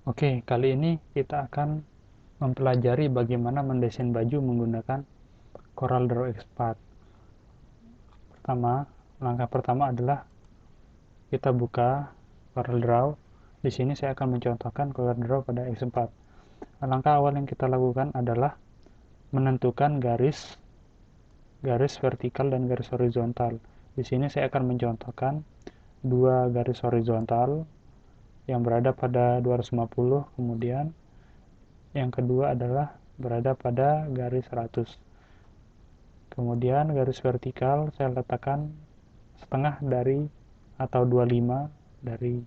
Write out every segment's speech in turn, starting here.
Oke, kali ini kita akan mempelajari bagaimana mendesain baju menggunakan CorelDRAW X4. Langkah pertama adalah kita buka CorelDRAW. Di sini saya akan mencontohkan CorelDRAW pada X4. Langkah awal yang kita lakukan adalah menentukan garis vertikal dan garis horizontal. Di sini saya akan mencontohkan dua garis horizontal yang berada pada 250, kemudian yang kedua adalah berada pada garis 100. Kemudian garis vertikal saya letakkan setengah dari atau 25 dari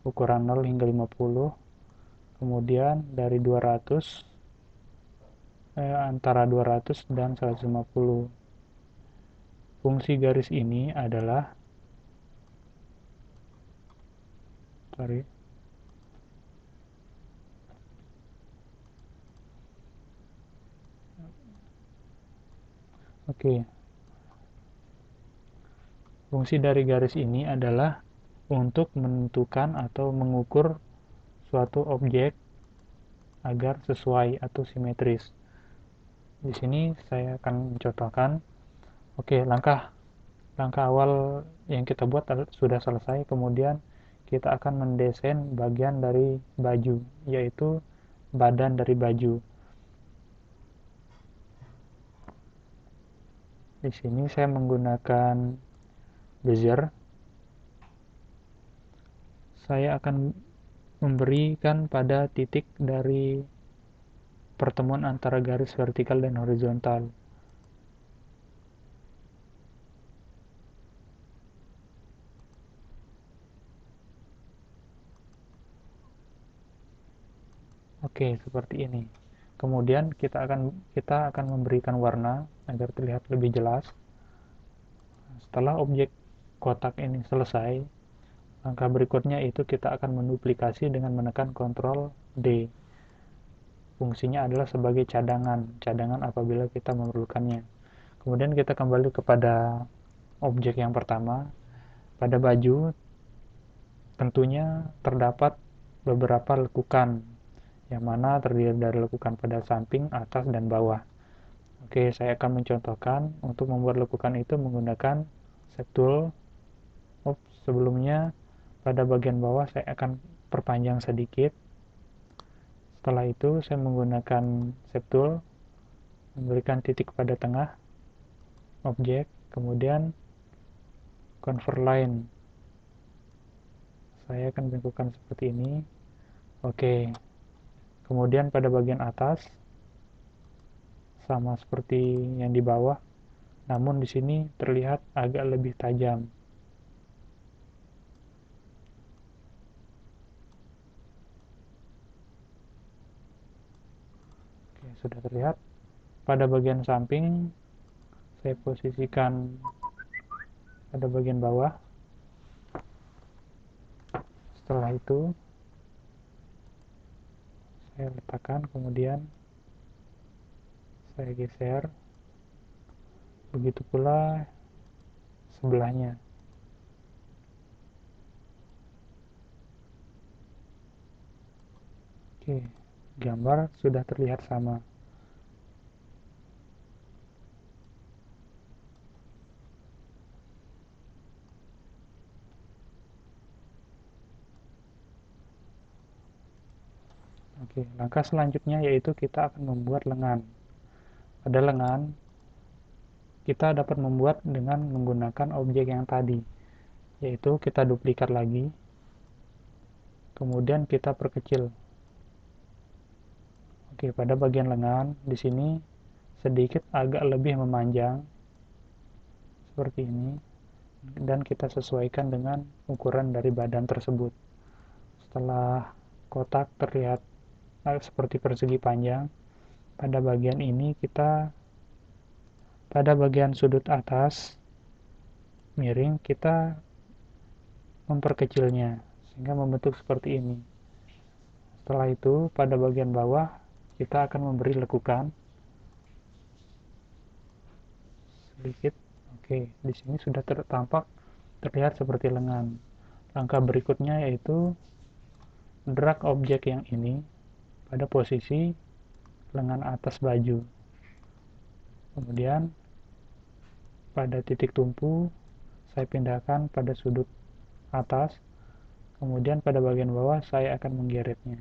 ukuran 0 hingga 50. Kemudian dari 200 antara 200 dan 150. Fungsi garis ini adalah sorry. Oke. Fungsi dari garis ini adalah untuk menentukan atau mengukur suatu objek agar sesuai atau simetris. Di sini saya akan mencontohkan. Oke, langkah awal yang kita buat sudah selesai. Kemudian kita akan mendesain bagian dari baju, yaitu badan dari baju. Di sini saya menggunakan bezier. Saya akan memberikan pada titik dari pertemuan antara garis vertikal dan horizontal. Oke, seperti ini. Kemudian kita akan memberikan warna agar terlihat lebih jelas. Setelah objek kotak ini selesai, langkah berikutnya itu kita akan menduplikasi dengan menekan Ctrl D. Fungsinya adalah sebagai cadangan apabila kita memerlukannya. Kemudian kita kembali kepada objek yang pertama. Pada baju tentunya terdapat beberapa lekukan, yang mana terdiri dari lekukan pada samping, atas, dan bawah. Oke, saya akan mencontohkan untuk membuat lekukan itu menggunakan Shape Tool. Sebelumnya pada bagian bawah saya akan perpanjang sedikit. Setelah itu saya menggunakan Shape Tool, memberikan titik pada tengah objek, kemudian Convert Line. Saya akan lakukan seperti ini. Oke, kemudian pada bagian atas sama seperti yang di bawah, namun di sini terlihat agak lebih tajam. Oke, sudah terlihat. Pada bagian samping saya posisikan pada bagian bawah. Setelah itu saya letakkan, kemudian saya geser. Begitu pula sebelahnya. Oke, gambar sudah terlihat sama. Oke, langkah selanjutnya yaitu kita akan membuat lengan. Pada lengan kita dapat membuat dengan menggunakan objek yang tadi, yaitu kita duplikat lagi, kemudian kita perkecil. Oke, pada bagian lengan di sini sedikit agak lebih memanjang seperti ini, dan kita sesuaikan dengan ukuran dari badan tersebut. Setelah kotak terlihat seperti persegi panjang, pada bagian ini pada bagian sudut atas miring kita memperkecilnya sehingga membentuk seperti ini. Setelah itu pada bagian bawah kita akan memberi lekukan sedikit. Oke, di sini sudah terlihat seperti lengan. Langkah berikutnya yaitu drag objek yang ini pada posisi lengan atas baju. Kemudian pada titik tumpu saya pindahkan pada sudut atas, kemudian pada bagian bawah saya akan menggeretnya.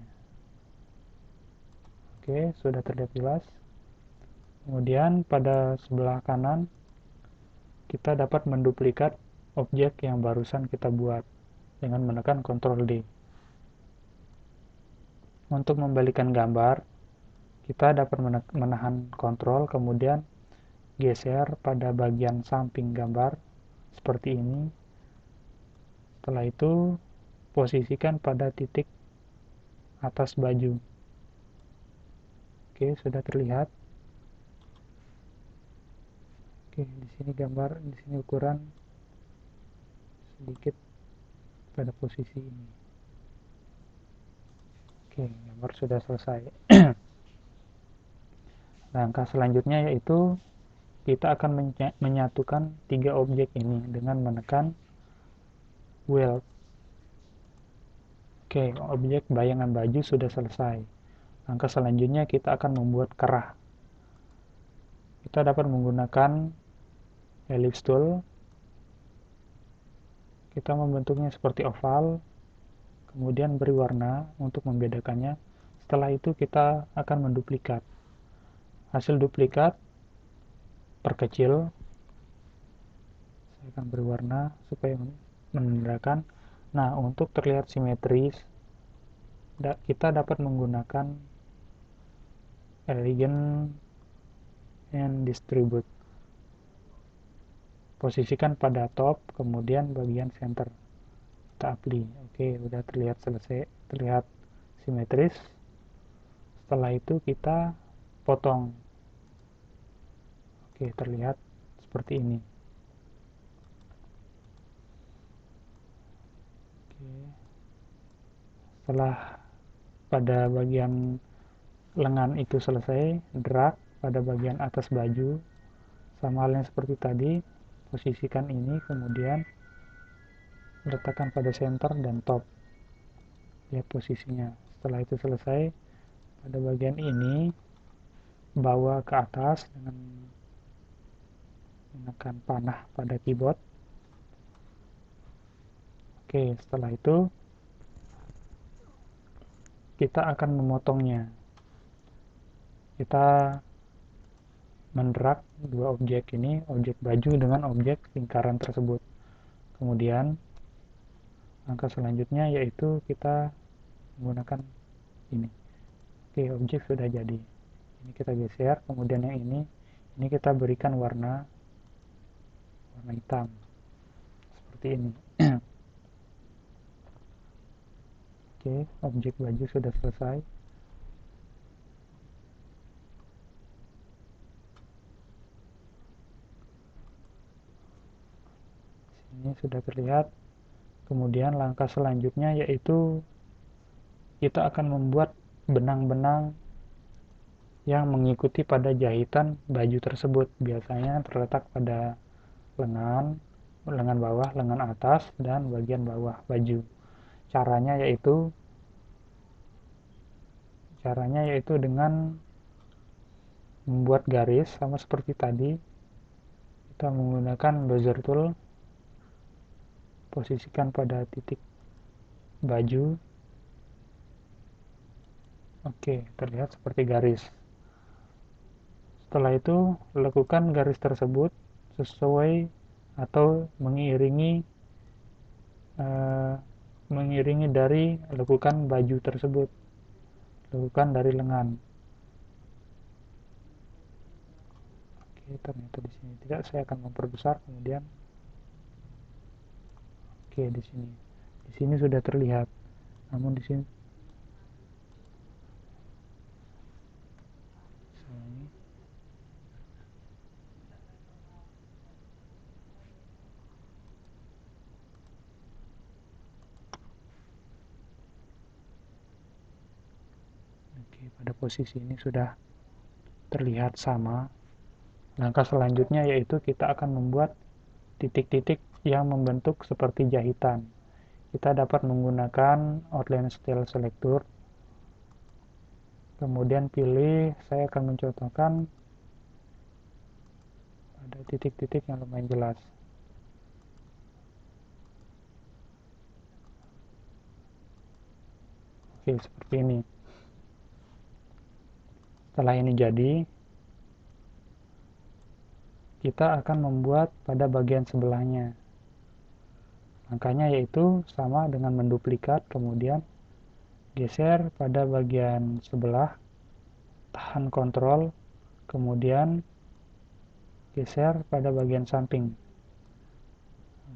Oke, sudah terlihat jelas. Kemudian pada sebelah kanan kita dapat menduplikat objek yang barusan kita buat dengan menekan Ctrl D. Untuk membalikan gambar, kita dapat menahan Ctrl, kemudian geser pada bagian samping gambar seperti ini. Setelah itu posisikan pada titik atas baju. Oke, sudah terlihat. Oke, di sini gambar, di sini ukuran sedikit pada posisi ini. Oke, gambar sudah selesai. Langkah selanjutnya yaitu kita akan menyatukan tiga objek ini dengan menekan weld. Oke, objek bayangan baju sudah selesai. Langkah selanjutnya kita akan membuat kerah. Kita dapat menggunakan ellipse tool. Kita membentuknya seperti oval, kemudian beri warna untuk membedakannya. Setelah itu kita akan menduplikat. Hasil duplikat perkecil. Saya akan beri warna supaya menandakan. Nah, untuk terlihat simetris, kita dapat menggunakan elegant and distribute. Posisikan pada top, kemudian bagian center. Kita apply. Oke, udah terlihat selesai, terlihat simetris. Setelah itu kita potong. Oke, terlihat seperti ini. Oke. Setelah pada bagian lengan itu selesai, drag pada bagian atas baju, sama halnya seperti tadi, posisikan ini, kemudian letakkan pada center dan top. Lihat posisinya. Setelah itu selesai, pada bagian ini bawa ke atas dengan menekan panah pada keyboard. Oke, setelah itu kita akan memotongnya. Kita mendrag dua objek ini, objek baju dengan objek lingkaran tersebut. Kemudian langkah selanjutnya yaitu kita menggunakan ini. Oke, objek sudah jadi. Ini kita geser, kemudian yang ini kita berikan warna hitam seperti ini. Oke, objek baju sudah selesai. Ini sudah terlihat. Kemudian langkah selanjutnya yaitu kita akan membuat benang-benang yang mengikuti pada jahitan baju tersebut. Biasanya terletak pada lengan bawah, lengan atas, dan bagian bawah baju. Caranya yaitu dengan membuat garis sama seperti tadi. Kita menggunakan bezier tool, posisikan pada titik baju. Oke, terlihat seperti garis. Setelah itu lakukan garis tersebut sesuai atau mengiringi dari lekukan baju tersebut, lekukan dari lengan. Oke, ternyata di sini tidak, saya akan memperbesar. Kemudian oke, di sini sudah terlihat, namun di sini pada posisi ini sudah terlihat sama. Langkah selanjutnya yaitu kita akan membuat titik-titik yang membentuk seperti jahitan. kita dapat menggunakan outline style selector. Kemudian pilih, saya akan mencontohkan ada titik-titik yang lumayan jelas. Oke, seperti ini. Setelah ini jadi, kita akan membuat pada bagian sebelahnya. Langkahnya yaitu sama dengan menduplikat, kemudian geser pada bagian sebelah, tahan Ctrl, kemudian geser pada bagian samping.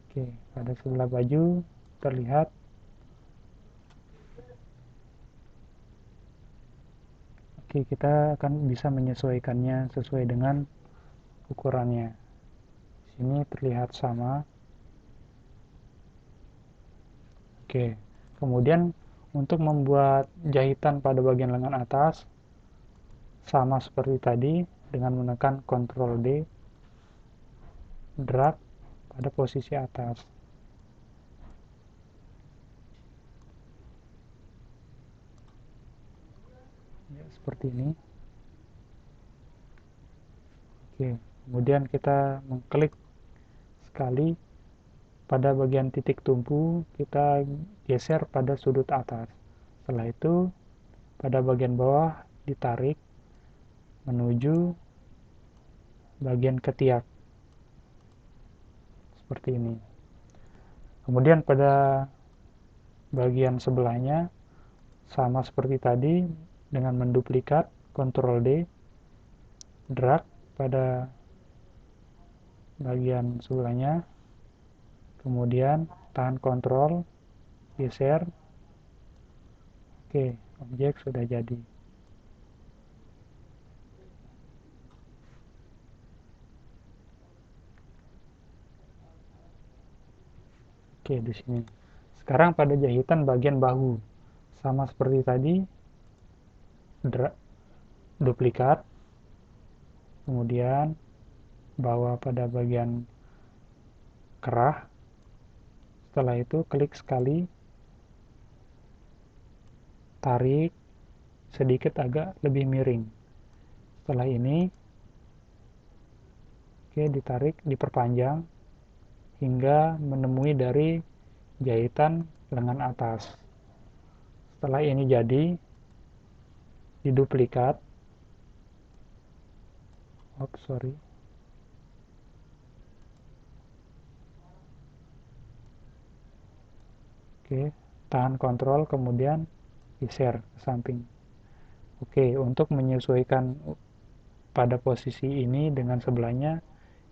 Oke, pada sebelah baju terlihat. Oke, kita akan bisa menyesuaikannya sesuai dengan ukurannya. Sini terlihat sama. Oke, kemudian untuk membuat jahitan pada bagian lengan atas, sama seperti tadi, dengan menekan Ctrl D, drag pada posisi atas. Ya, seperti ini. Oke, kemudian kita mengklik sekali pada bagian titik tumpu, kita geser pada sudut atas. Setelah itu, pada bagian bawah ditarik menuju bagian ketiak. Seperti ini. Kemudian pada bagian sebelahnya, sama seperti tadi, dengan menduplikat, Ctrl D, drag pada bagian sebelahnya, kemudian tahan Ctrl, geser. Oke, objek sudah jadi. Oke, di sini. Sekarang pada jahitan bagian bahu, sama seperti tadi, duplikat, kemudian bawa pada bagian kerah. Setelah itu klik sekali, tarik sedikit agak lebih miring. Setelah ini, oke, ditarik, diperpanjang hingga menemui dari jahitan lengan atas. Setelah ini jadi, diduplikat. Sorry. Oke, tahan Ctrl, kemudian geser ke samping. Oke, untuk menyesuaikan pada posisi ini dengan sebelahnya,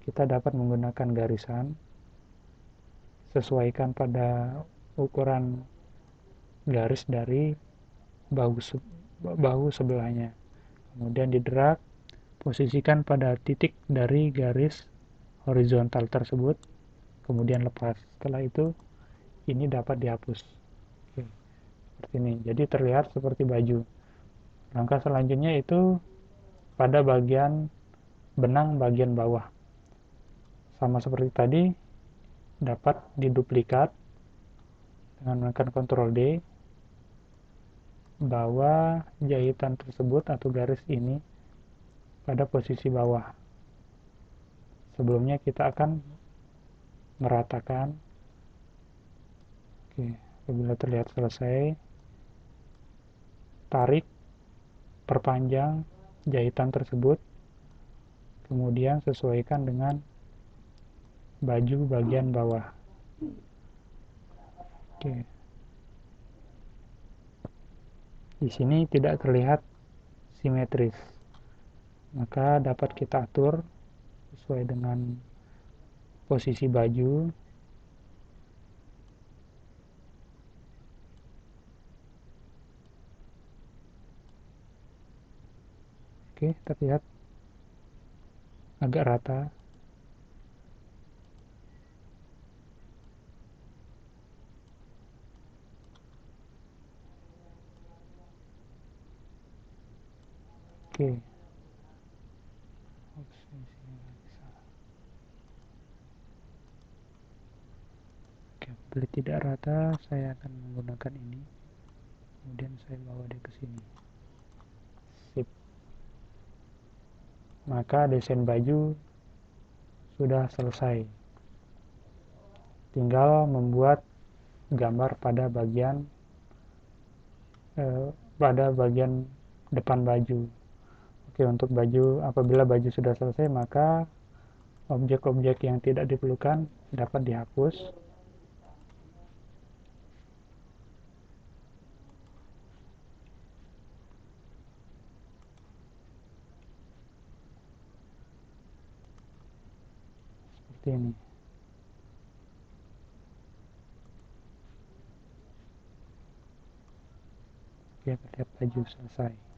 kita dapat menggunakan garisan. Sesuaikan pada ukuran garis dari bahu sebelahnya. Kemudian didrag, posisikan pada titik dari garis horizontal tersebut, kemudian lepas. Setelah itu, ini dapat dihapus. Oke, seperti ini. Jadi terlihat seperti baju. Langkah selanjutnya itu pada bagian benang bagian bawah. Sama seperti tadi, dapat diduplikat dengan menekan Ctrl D, bawa jahitan tersebut atau garis ini pada posisi bawah. Sebelumnya kita akan meratakan. Oke, apabila terlihat selesai, tarik, perpanjang jahitan tersebut, kemudian sesuaikan dengan baju bagian bawah. Oke. Di sini tidak terlihat simetris, maka dapat kita atur sesuai dengan posisi baju. Oke, terlihat agak rata. Oke. Oke. Bila tidak rata, saya akan menggunakan ini, kemudian saya bawa dia ke sini. Sip. Maka desain baju sudah selesai. Tinggal membuat gambar pada bagian depan baju. Oke, untuk baju, apabila baju sudah selesai, maka objek-objek yang tidak diperlukan dapat dihapus. Seperti ini. Oke, terlihat baju selesai.